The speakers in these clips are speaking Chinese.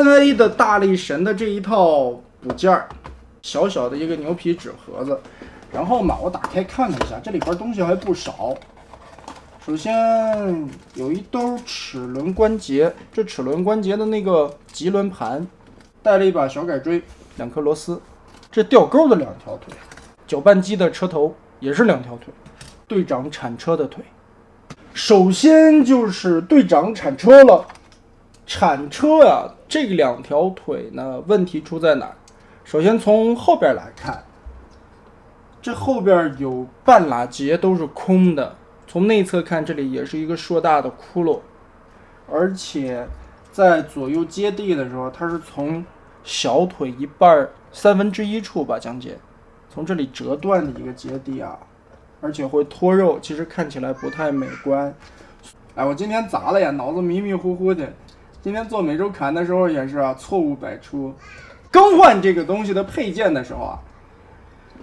NA 的大力神的这一套补件儿，小小的一个牛皮纸盒子。然后嘛，我打开看了一下，这里边东西还不少。首先有一兜齿轮关节，这齿轮关节的那个棘轮盘，带了一把小改锥，2颗螺丝，这吊钩的2条腿，搅拌机的车头也是2条腿，队长铲车的腿。首先就是队长铲车了，铲车呀，这2条腿呢，问题出在哪儿？首先从后边来看，这后边有半拉节都是空的，从内侧看，这里也是一个硕大的窟窿，而且在左右接地的时候，它是从小腿一半1/3处吧，将近从这里折断的一个接地啊，而且会脱肉，其实看起来不太美观。哎，我今天咋了呀？脑子迷迷糊糊的。今天做每周砍的时候也是啊，错误百出。更换这个东西的配件的时候啊，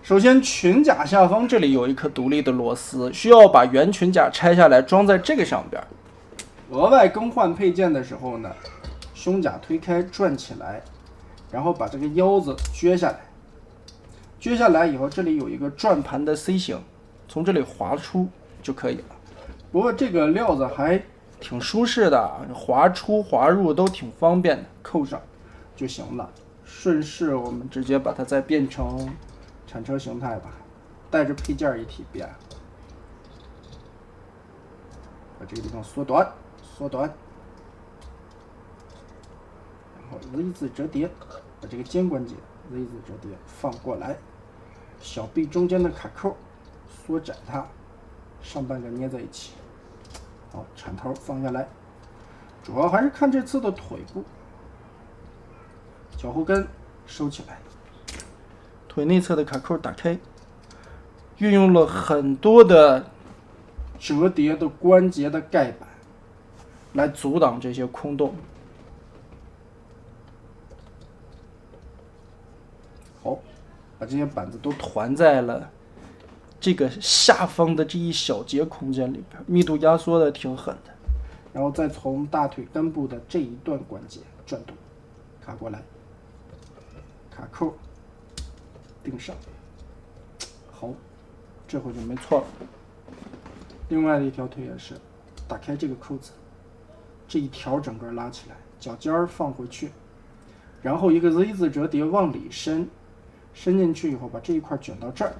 首先裙甲下方这里有一颗独立的螺丝，需要把原裙甲拆下来装在这个上边。额外更换配件的时候呢，胸甲推开转起来，然后把这个腰子撅下来。撅下来以后，这里有一个转盘的 C 型，从这里滑出就可以了。不过这个料子还挺舒适的，滑出滑入都挺方便的，扣上就行了。顺势我们直接把它再变成铲车形态吧，带着配件一体变，把这个地方缩短，然后 Z 字折叠，把这个肩关节 Z 字折叠放过来，小臂中间的卡扣缩窄它，上半个捏在一起。好，铲头放下来，主要还是看这次的腿部，脚后跟收起来，腿内侧的卡扣打开，运用了很多的折叠的关节的盖板来阻挡这些空洞。好，把这些板子都团在了这个下方的这一小节空间里边，密度压缩的挺狠的。然后再从大腿根部的这一段关节转动，卡过来，卡扣钉上。好，这回就没错了。另外的一条腿也是，打开这个扣子，这一条整个拉起来，脚尖放回去，然后一个 Z 字折叠往里伸进去以后，把这一块卷到这儿。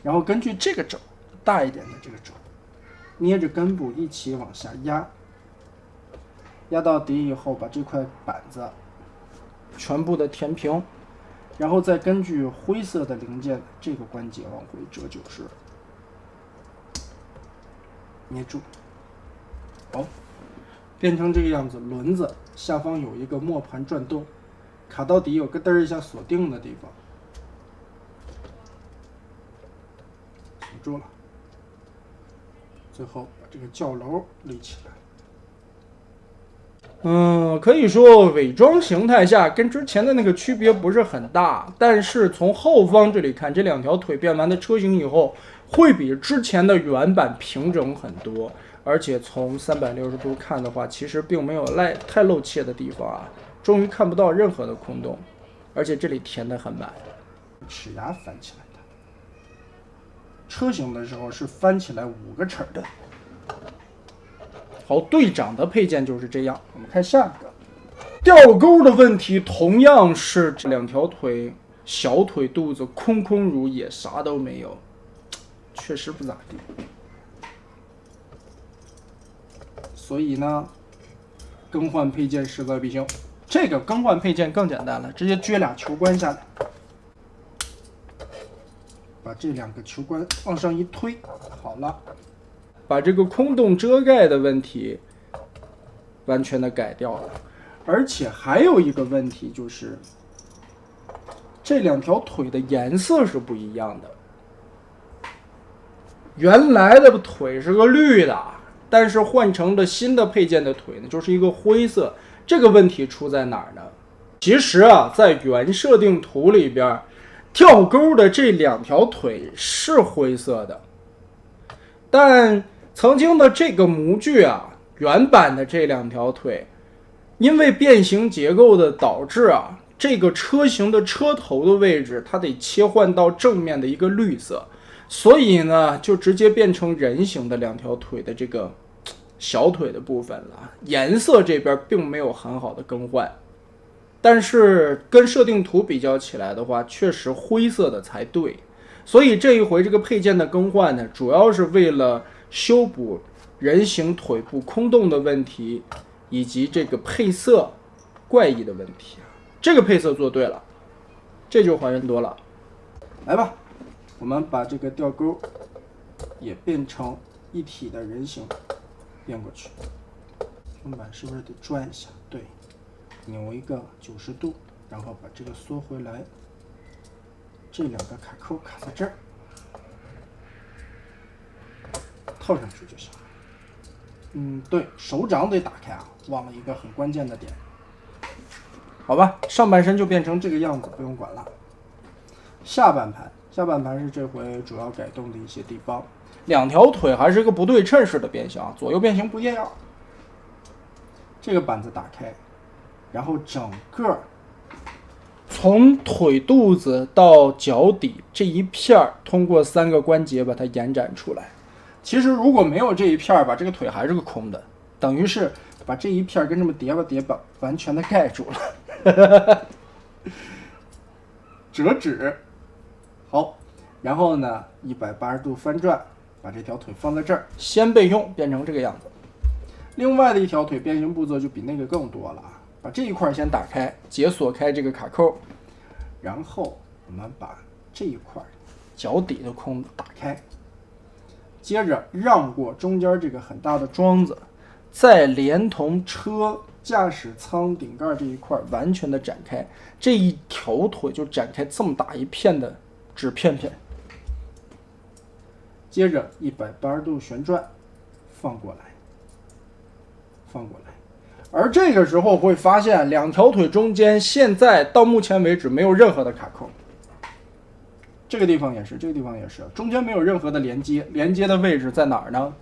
然后根据这个轴，大一点的这个轴，捏着根部一起往下压，压到底以后，把这块板子全部的填平，然后再根据灰色的零件这个关节往回折90度，捏住。好，变成这个样子。轮子下方有一个磨盘转动，卡到底有咯噔一下锁定的地方。住了，最后把这个轿楼立起来。可以说伪装形态下跟之前的那个区别不是很大，但是从后方这里看，这2条腿变完的车型以后，会比之前的原版平整很多，而且从360度看的话，其实并没有太露怯的地方啊，终于看不到任何的空洞，而且这里填得很满。齿牙翻起来。车型的时候是翻起来5个齿的。好，队长的配件就是这样。我们看下一个，吊钩的问题同样是这2条腿，小腿肚子空如也，啥都没有，确实不咋地。所以呢，更换配件势在必行。这个更换配件更简单了，直接撅俩球关下来。把这2个球关往上一推，好了，把这个空洞遮盖的问题完全的改掉了。而且还有一个问题就是，这2条腿的颜色是不一样的。原来的腿是个绿的，但是换成了新的配件的腿呢，就是一个灰色。这个问题出在哪儿呢？其实啊，在原设定图里边，吊钩的这2条腿是灰色的，但曾经的这个模具啊，原版的这2条腿因为变形结构的导致啊，这个车型的车头的位置它得切换到正面的一个绿色，所以呢就直接变成人形的2条腿的这个小腿的部分了。颜色这边并没有很好的更换，但是跟设定图比较起来的话，确实灰色的才对。所以这一回这个配件的更换呢，主要是为了修补人形腿部空洞的问题，以及这个配色怪异的问题。这个配色做对了，这就还原多了。来吧，我们把这个吊钩也变成一体的人形变过去。松板是不是得转一下？对，扭一个90度，然后把这个缩回来。这2个卡扣卡在这儿，套上去就行。对，手掌得打开啊，忘了一个很关键的点。好吧，上半身就变成这个样子，不用管了。下半盘是这回主要改动的一些地方。2条腿还是一个不对称式的变形，左右变形不一样。这个板子打开，然后整个从腿肚子到脚底这一片通过3个关节把它延展出来。其实如果没有这一片吧，这个腿还是个空的，等于是把这一片跟这么叠吧完全的盖住了。折纸好，然后呢180度翻转，把这条腿放在这儿，先备用，变成这个样子。另外的一条腿变形步骤就比那个更多了啊。把这一块先打开，解锁开这个卡扣，然后我们把这一块脚底的空打开，接着让过中间这个很大的桩子，再连同车驾驶舱顶盖这一块完全的展开，这一条腿就展开这么大一片的纸片片。接着180度旋转，放过来。而这个时候会发现2条腿中间现在到目前为止没有任何的卡扣，这个地方也是，中间没有任何的连接，连接的位置在哪儿呢？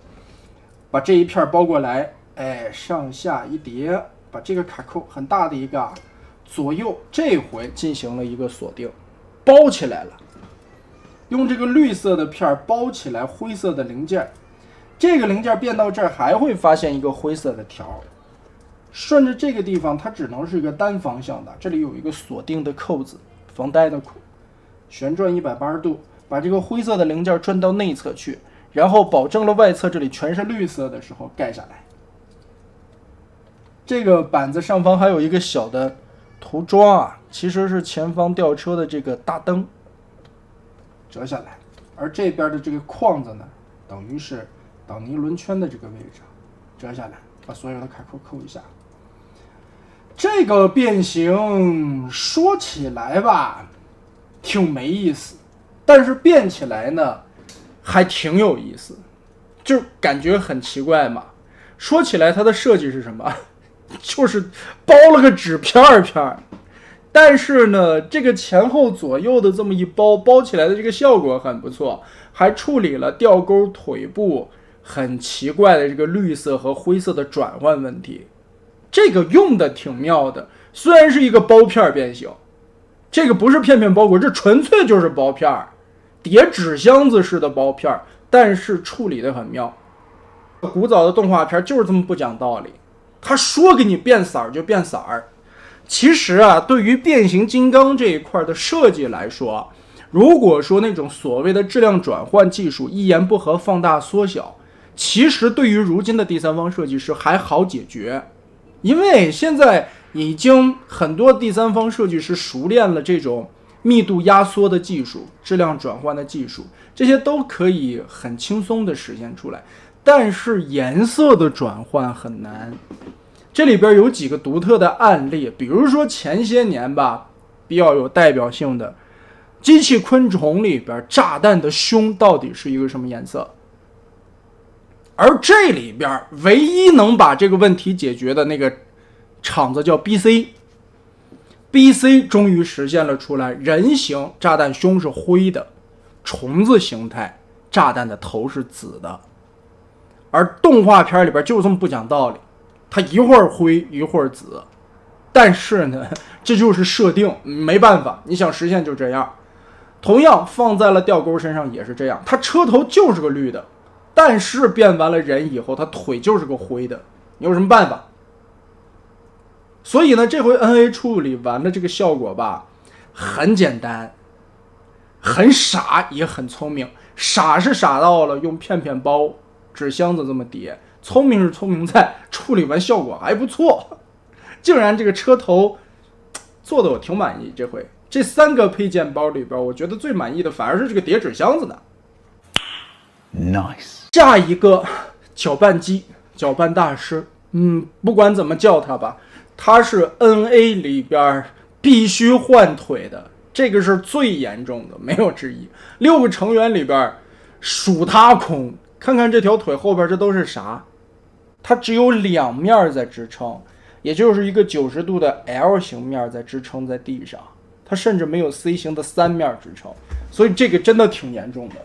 把这一片包过来，上下一叠，把这个卡扣很大的一个左右这回进行了一个锁定，包起来了。用这个绿色的片包起来灰色的零件，这个零件变到这儿还会发现一个灰色的条，顺着这个地方它只能是一个单方向的，这里有一个锁定的扣子，防呆的扣，旋转180度，把这个灰色的零件转到内侧去，然后保证了外侧这里全是绿色的时候盖下来。这个板子上方还有一个小的涂装啊，其实是前方吊车的这个大灯，折下来。而这边的这个框子呢，等于是挡泥轮圈的这个位置，折下来，把所有的卡扣扣一下。这个变形说起来吧，挺没意思，但是变起来呢，还挺有意思，就感觉很奇怪嘛。说起来它的设计是什么？就是包了个纸片片，但是呢，这个前后左右的这么一包，包起来的这个效果很不错，还处理了吊钩腿部很奇怪的这个绿色和灰色的转换问题，这个用的挺妙的。虽然是一个包片变形，这个不是片片包裹，这纯粹就是包片，叠纸箱子式的包片，但是处理的很妙。古早的动画片就是这么不讲道理，他说给你变色儿就变色儿。其实啊，对于变形金刚这一块的设计来说，如果说那种所谓的质量转换技术一言不合放大缩小，其实对于如今的第三方设计师还好解决，因为现在已经很多第三方设计师熟练了这种密度压缩的技术、质量转换的技术，这些都可以很轻松的实现出来。但是颜色的转换很难，这里边有几个独特的案例，比如说前些年吧，比较有代表性的机器昆虫里边炸弹的胸到底是一个什么颜色，而这里边唯一能把这个问题解决的那个厂子叫 BC 终于实现了出来，人形炸弹胸是灰的，虫子形态炸弹的头是紫的。而动画片里边就这么不讲道理，它一会儿灰一会儿紫，但是呢，这就是设定，没办法，你想实现就这样。同样放在了吊钩身上也是这样，它车头就是个绿的，但是变完了人以后，它腿就是个灰的，你有什么办法？所以呢，这回 NA 处理完的这个效果吧，很简单，很傻也很聪明。傻是傻到了用片片包纸箱子这么叠，聪明是聪明在处理完效果还不错，竟然这个车头做的我挺满意。这回这3个配件包里边，我觉得最满意的反而是这个叠纸箱子的。Nice。下一个搅拌机，搅拌大师，不管怎么叫它吧，它是 NA 里边必须换腿的，这个是最严重的，没有之一。6个成员里边数它空，看看这条腿后边这都是啥？它只有2面在支撑，也就是一个90度的 L 型面在支撑在地上，它甚至没有 C 型的3面支撑，所以这个真的挺严重的。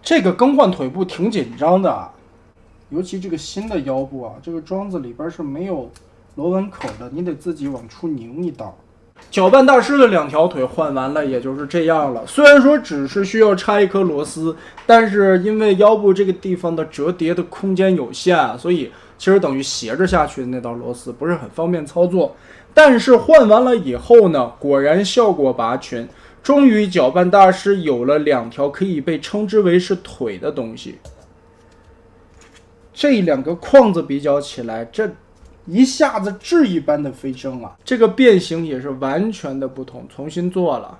这个更换腿部挺紧张的啊，尤其这个新的腰部啊，这个桩子里边是没有螺纹口的，你得自己往出拧一刀。搅拌大师的2条腿换完了，也就是这样了。虽然说只是需要插1颗螺丝，但是因为腰部这个地方的折叠的空间有限，所以其实等于斜着下去的那道螺丝不是很方便操作。但是换完了以后呢，果然效果拔群。终于搅拌大师有了2条可以被称之为是腿的东西。这2个框子比较起来，这一下子质一般的飞升啊！这个变形也是完全的不同，重新做了，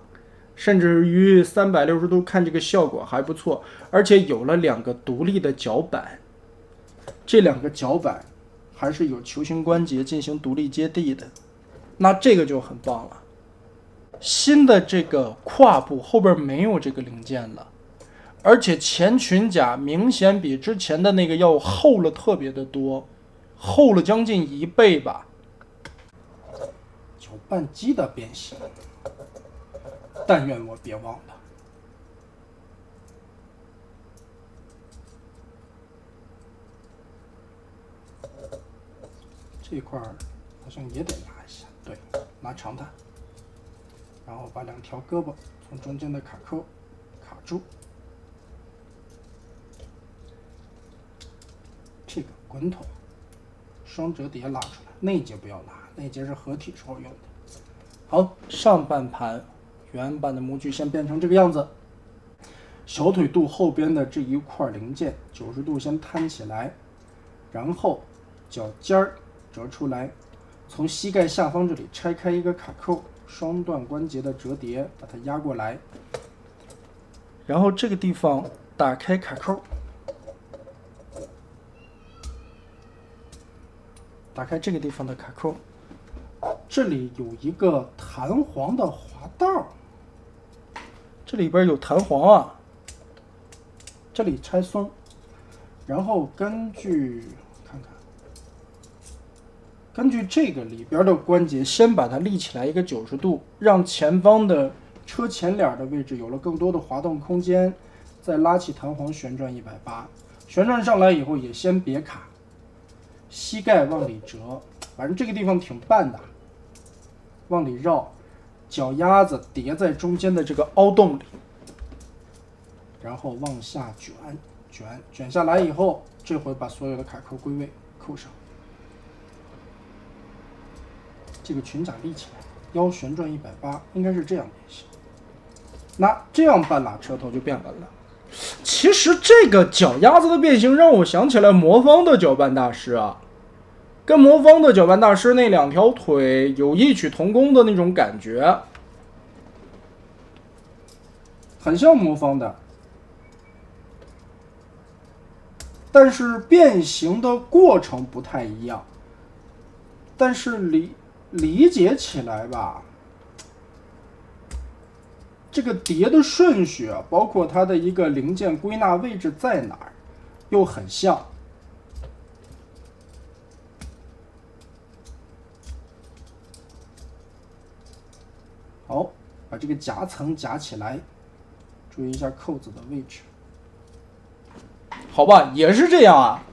甚至于360度看这个效果还不错，而且有了2个独立的脚板，这2个脚板还是有球形关节进行独立接地的，那这个就很棒了。新的这个胯部后边没有这个零件了，而且前裙甲明显比之前的那个要厚了特别的多，厚了将近1倍吧。搅拌机的变形，但愿我别忘了。这块好像也得拿一下，对，拿长它。然后把2条胳膊从中间的卡扣卡住，这个滚筒双折叠拉出来，内节不要拉，内节是合体时候用的。好，上半盘原版的模具先变成这个样子，小腿肚后边的这一块零件90度先摊起来，然后脚尖儿折出来，从膝盖下方这里拆开一个卡扣。双段关节的折叠，把它压过来，然后这个地方打开卡扣，打开这个地方的卡扣，这里有一个弹簧的滑道，这里边有弹簧啊，这里拆松，然后根据这个里边的关节，先把它立起来一个90度，让前方的车前脸的位置有了更多的滑动空间，再拉起弹簧旋转180，旋转上来以后也先别卡，膝盖往里折，反正这个地方挺绊的，往里绕，脚丫子叠在中间的这个凹洞里，然后往下卷下来以后，这回把所有的卡扣归位，扣上。这个裙甲立起来，腰旋转180，应该是这样变形。那这样半拉车头就变稳了。其实这个脚丫子的变形让我想起来魔方的搅拌大师啊，跟魔方的搅拌大师那2条腿有异曲同工的那种感觉，很像魔方的，但是变形的过程不太一样。但是理解起来吧，这个叠的顺序啊，包括它的一个零件归纳位置在哪儿，又很像。好，把这个夹层夹起来，注意一下扣子的位置。好吧，也是这样啊。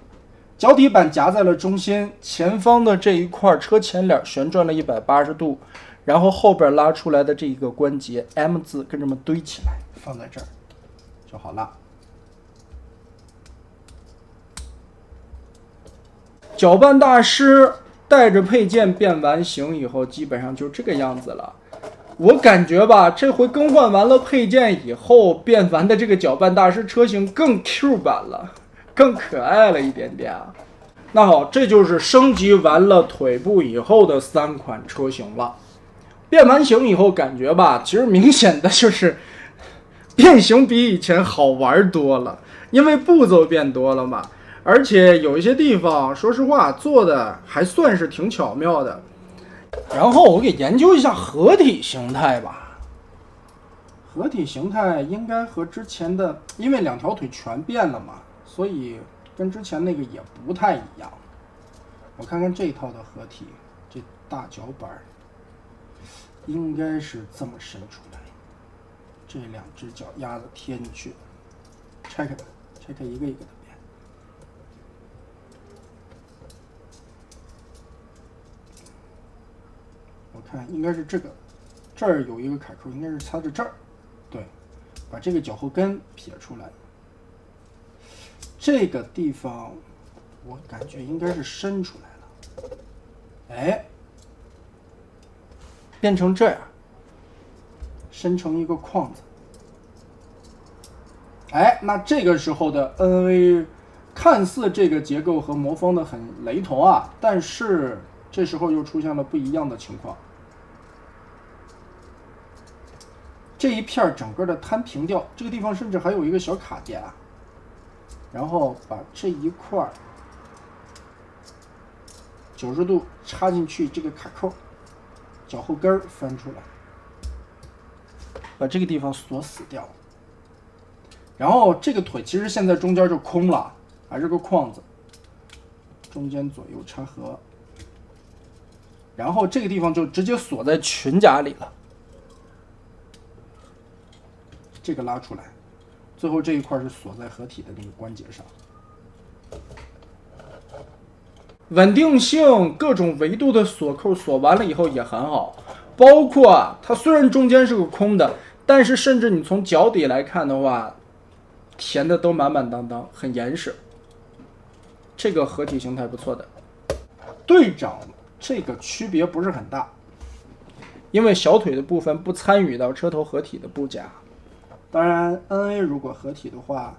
脚底板夹在了中心，前方的这一块车前脸旋转了180度，然后后边拉出来的这一个关节 M 字跟这么堆起来，放在这儿就好了。搅拌大师带着配件变完形以后，基本上就这个样子了。我感觉吧，这回更换完了配件以后，变完的这个搅拌大师车型更 Q 版了，更可爱了一点点啊。那好，这就是升级完了腿部以后的3款车型了。变完形以后，感觉吧，其实明显的就是变形比以前好玩多了，因为步骤变多了嘛。而且有一些地方，说实话做的还算是挺巧妙的。然后我给研究一下合体形态吧。合体形态应该和之前的，因为2条腿全变了嘛，所以跟之前那个也不太一样。我看看这一套的合体，这大脚板应该是这么伸出来，这2只脚丫子贴进去，拆开吧，拆开一个一个的。我看应该是这个，这儿有一个卡扣，应该是擦着这儿，对，把这个脚后跟撇出来。这个地方我感觉应该是伸出来了，哎，变成这样，伸成一个框子。哎，那这个时候的 NA 看似这个结构和魔方的很雷同啊，但是这时候又出现了不一样的情况。这一片整个的摊平掉，这个地方甚至还有一个小卡点啊。然后把这一块90度插进去，这个卡扣，脚后跟翻出来，把这个地方锁死掉。然后这个腿其实现在中间就空了，还是个框子，中间左右插合。然后这个地方就直接锁在裙甲里了。这个拉出来，最后这一块是锁在合体的那个关节上。稳定性各种维度的锁扣锁完了以后也很好，包括它虽然中间是个空的，但是甚至你从脚底来看的话，填的都满满当当，很严实。这个合体形态不错的。队长这个区别不是很大，因为小腿的部分不参与到车头合体的布夹。当然 NA 如果合体的话，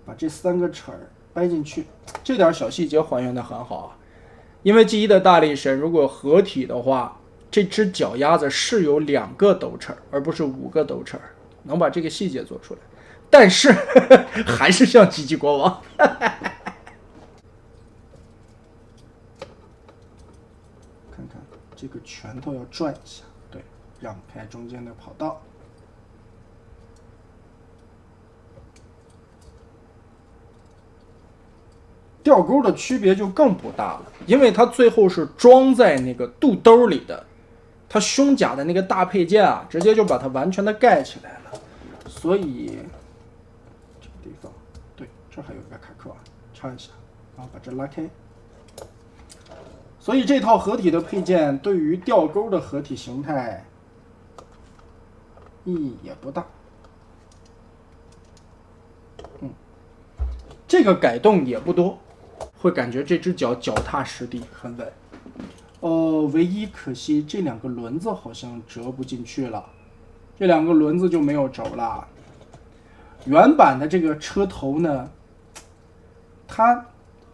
把这3个齿掰进去，这点小细节还原的很好啊。因为 G1 的大力神如果合体的话，这只脚丫子是有2个斗齿，而不是5个斗齿，能把这个细节做出来。但是还是像吉吉国王。看看这个拳头要转一下，对，让开中间的跑道。吊钩的区别就更不大了，因为它最后是装在那个肚兜里的，它胸甲的那个大配件啊，直接就把它完全的盖起来了。所以这个地方，对，这还有一个卡扣啊，插一下，然后把这拉开。所以这套合体的配件对于吊钩的合体形态意义也不大。这个改动也不多。会感觉这只脚脚踏实地，很稳。唯一可惜这2个轮子好像折不进去了，这2个轮子就没有轴了。原版的这个车头呢，它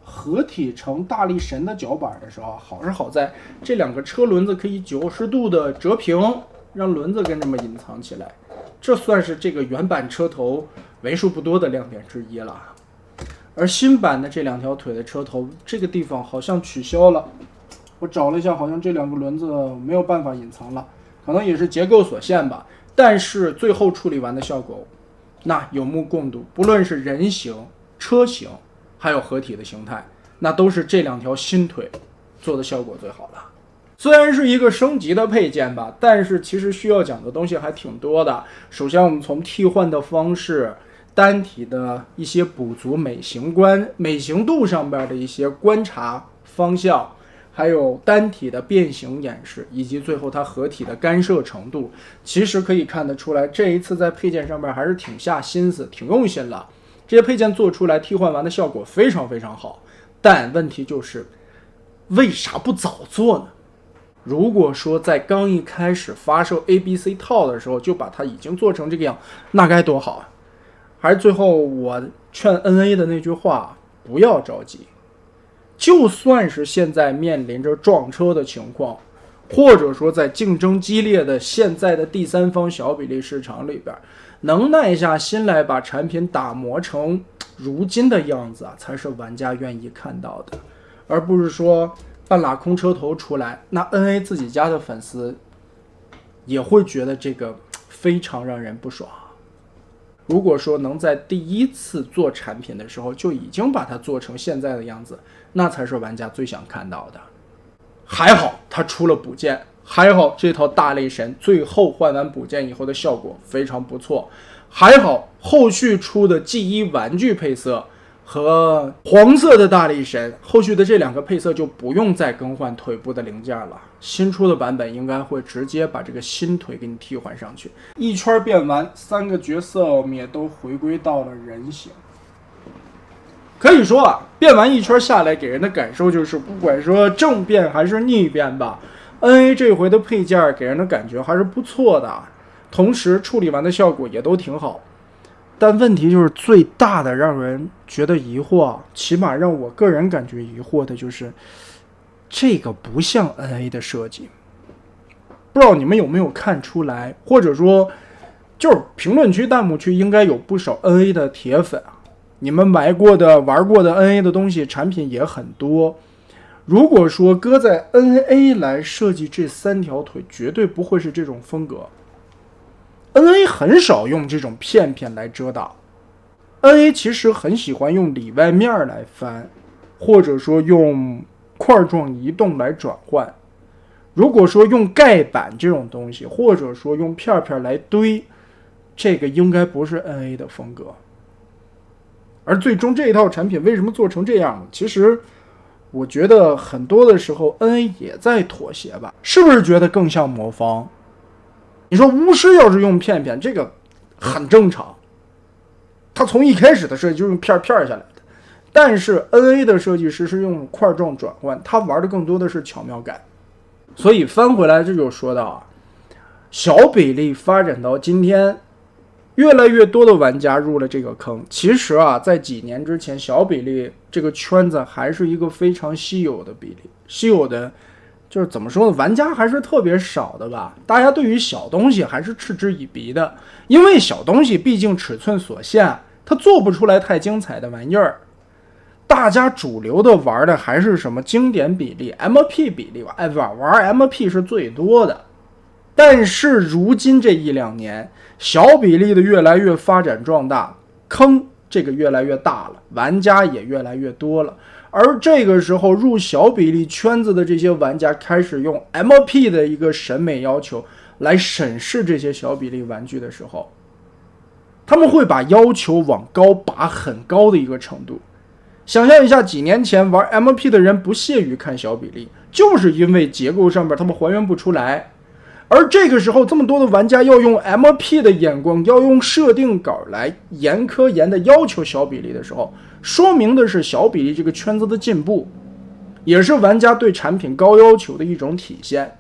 合体成大力神的脚板的时候，好是好在这2个车轮子可以90度的折平，让轮子跟这么隐藏起来，这算是这个原版车头为数不多的亮点之一了。而新版的这2条腿的车头，这个地方好像取消了。我找了一下，好像这2个轮子没有办法隐藏了，可能也是结构所限吧。但是最后处理完的效果，那有目共睹。不论是人形、车型，还有合体的形态，那都是这2条新腿做的效果最好了。虽然是一个升级的配件吧，但是其实需要讲的东西还挺多的。首先，我们从替换的方式。单体的一些补足美型度上边的一些观察方向，还有单体的变形演示，以及最后它合体的干涉程度，其实可以看得出来，这一次在配件上边还是挺下心思，挺用心了。这些配件做出来替换完的效果非常非常好，但问题就是为啥不早做呢？如果说在刚一开始发售 ABC 套的时候就把它已经做成这个样，那该多好啊！还是最后我劝 NA 的那句话，不要着急。就算是现在面临着撞车的情况，或者说在竞争激烈的现在的第三方小比例市场里边，能耐下心来把产品打磨成如今的样子啊，才是玩家愿意看到的，而不是说半拉空车头出来，那 NA 自己家的粉丝也会觉得这个非常让人不爽。如果说能在第一次做产品的时候就已经把它做成现在的样子，那才是玩家最想看到的。还好它出了补件，还好这套大力神最后换完补件以后的效果非常不错，还好后续出的 G1 玩具配色和黄色的大力神，后续的这两个配色就不用再更换腿部的零件了，新出的版本应该会直接把这个新腿给你替换上去。一圈变完，3个角色我们也都回归到了人形。可以说啊，变完一圈下来给人的感受就是，不管说正变还是逆变吧， NA 这回的配件给人的感觉还是不错的，同时处理完的效果也都挺好。但问题就是最大的让人觉得疑惑，起码让我个人感觉疑惑的就是这个不像 NA 的设计。不知道你们有没有看出来，或者说就是评论区弹幕区应该有不少 NA 的铁粉啊，你们玩过的 NA 的东西产品也很多，如果说搁在 NA 来设计这3条腿，绝对不会是这种风格。NA 很少用这种片片来遮挡， NA 其实很喜欢用里外面来翻，或者说用块状移动来转换。如果说用盖板这种东西，或者说用片片来堆，这个应该不是 NA 的风格。而最终这一套产品为什么做成这样呢？其实我觉得很多的时候 NA 也在妥协吧，是不是觉得更像魔方？你说巫师要是用片片，这个很正常，他从一开始的设计就用片片下来的。但是 NA 的设计师是用块状转换，他玩的更多的是巧妙感。所以翻回来这就说到啊，小比例发展到今天，越来越多的玩家入了这个坑。其实啊，在几年之前，小比例这个圈子还是一个非常稀有的比例，稀有的就是怎么说呢，玩家还是特别少的吧。大家对于小东西还是嗤之以鼻的，因为小东西毕竟尺寸所限，它做不出来太精彩的玩意儿。大家主流的玩的还是什么经典比例 MP 比例吧，玩 MP 是最多的。但是如今这1-2年，小比例的越来越发展壮大，坑这个越来越大了，玩家也越来越多了。而这个时候入小比例圈子的这些玩家开始用 MP 的一个审美要求来审视这些小比例玩具的时候，他们会把要求往高拔很高的一个程度。想象一下，几年前玩 MP 的人不屑于看小比例，就是因为结构上面他们还原不出来。而这个时候这么多的玩家要用 MP 的眼光，要用设定稿来严苛的要求小比例的时候，说明的是小比例这个圈子的进步，也是玩家对产品高要求的一种体现。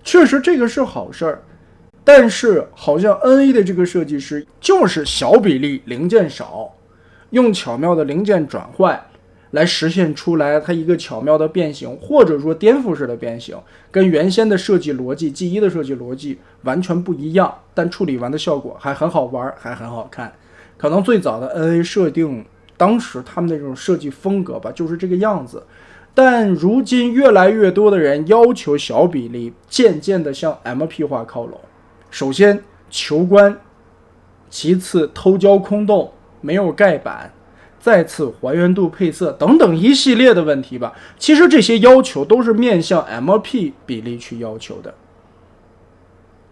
确实这个是好事儿，但是好像 NA 的这个设计师就是小比例零件少，用巧妙的零件转换来实现出来它一个巧妙的变形，或者说颠覆式的变形，跟原先的设计逻辑 G1 的设计逻辑完全不一样，但处理完的效果还很好玩，还很好看。可能最早的 NA 设定当时他们的这种设计风格吧，就是这个样子。但如今越来越多的人要求小比例渐渐的向 MP 化靠拢，首先球关，其次偷胶空洞，没有盖板，再次还原度配色等等一系列的问题吧。其实这些要求都是面向 MP 比例去要求的。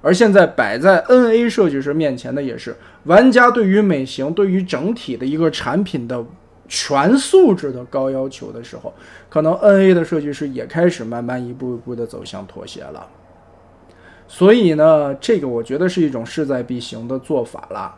而现在摆在 NA 设计师面前的也是玩家对于美型、对于整体的一个产品的全素质的高要求的时候，可能 NA 的设计师也开始慢慢一步一步的走向妥协了。所以呢，这个我觉得是一种势在必行的做法了。